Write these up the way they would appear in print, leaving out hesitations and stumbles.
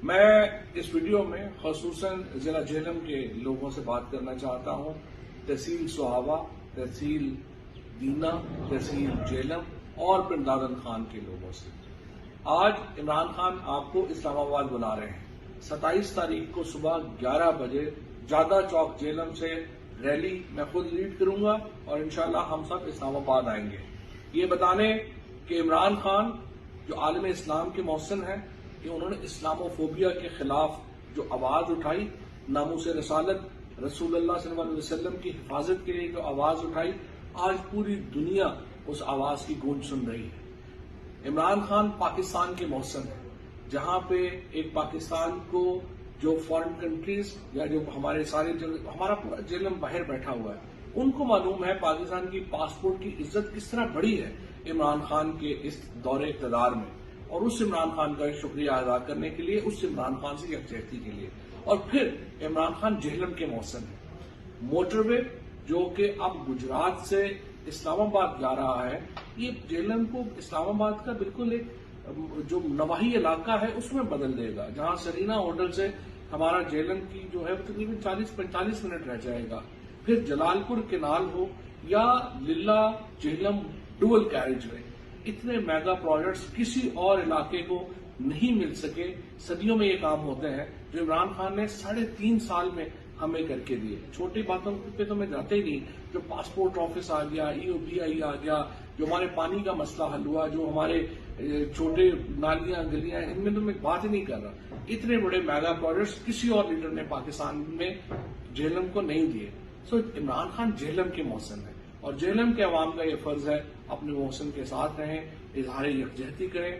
میں اس ویڈیو میں خصوصاً ضلع جہلم کے لوگوں سے بات کرنا چاہتا ہوں، تحصیل سوہاوا، تحصیل دینا، تحصیل جہلم اور پنڈ دادن خان کے لوگوں سے۔ آج عمران خان آپ کو اسلام آباد بلا رہے ہیں۔ 27 تاریخ کو صبح 11 بجے جادہ چوک جہلم سے ریلی میں خود لیڈ کروں گا اور انشاءاللہ ہم سب اسلام آباد آئیں گے، یہ بتانے کہ عمران خان جو عالم اسلام کے محسن ہیں کہ انہوں نے اسلام و فوبیا کے خلاف جو آواز اٹھائی، ناموس رسالت رسول اللہ صلی اللہ علیہ وسلم کی حفاظت کے لیے جو آواز اٹھائی، آج پوری دنیا اس آواز کی گونج سن رہی ہے۔ عمران خان پاکستان کے محسن ہیں، جہاں پہ ایک پاکستان کو جو فارن کنٹریز یا جو ہمارا پورا جہلم باہر بیٹھا ہوا ہے، ان کو معلوم ہے پاکستان کی پاسپورٹ کی عزت کس طرح بڑی ہے عمران خان کے اس دور اقتدار میں، اور اس عمران خان کا شکریہ ادا کرنے کے لیے، اس عمران خان سے یکجہتی کے لیے۔ اور پھر عمران خان جہلم کے محسن ہیں۔ موٹر وے جو کہ اب گجرات سے اسلام آباد جا رہا ہے، یہ جہلم کو اسلام آباد کا بالکل ایک جو نواحی علاقہ ہے اس میں بدل دے گا، جہاں سرینا ہوٹل سے ہمارا جہلم کی جو ہے تقریباً 40-45 منٹ رہ جائے گا۔ پھر جلال پور کینال ہو یا للہ جہلم ڈوئل کیریج وے، اتنے میگا پروجیکٹس کسی اور علاقے کو نہیں مل سکے۔ صدیوں میں یہ کام ہوتے ہیں جو عمران خان نے 3.5 سال میں ہمیں کر کے دیے۔ چھوٹی باتوں پہ تو میں جاتے ہی نہیں، جو پاسپورٹ آفس آ گیا، EOBI آ گیا، جو ہمارے پانی کا مسئلہ حل ہوا، جو ہمارے چھوٹے نالیاں گلیاں، ان میں تو میں بات ہی نہیں کر رہا۔ اتنے بڑے میگا پروجیکٹس کسی اور لیڈر نے پاکستان میں جہلم کو نہیں دیے۔ سو عمران خان جہلم کے محسن ہیں اور جہلم کے عوام کا یہ فرض ہے اپنے محسن کے ساتھ رہیں، اظہار یکجہتی کریں۔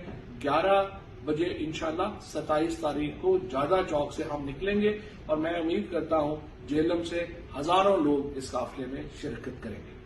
11 بجے انشاءاللہ 27 تاریخ کو جادہ چوک سے ہم نکلیں گے اور میں امید کرتا ہوں جہلم سے ہزاروں لوگ اس قافلے میں شرکت کریں گے۔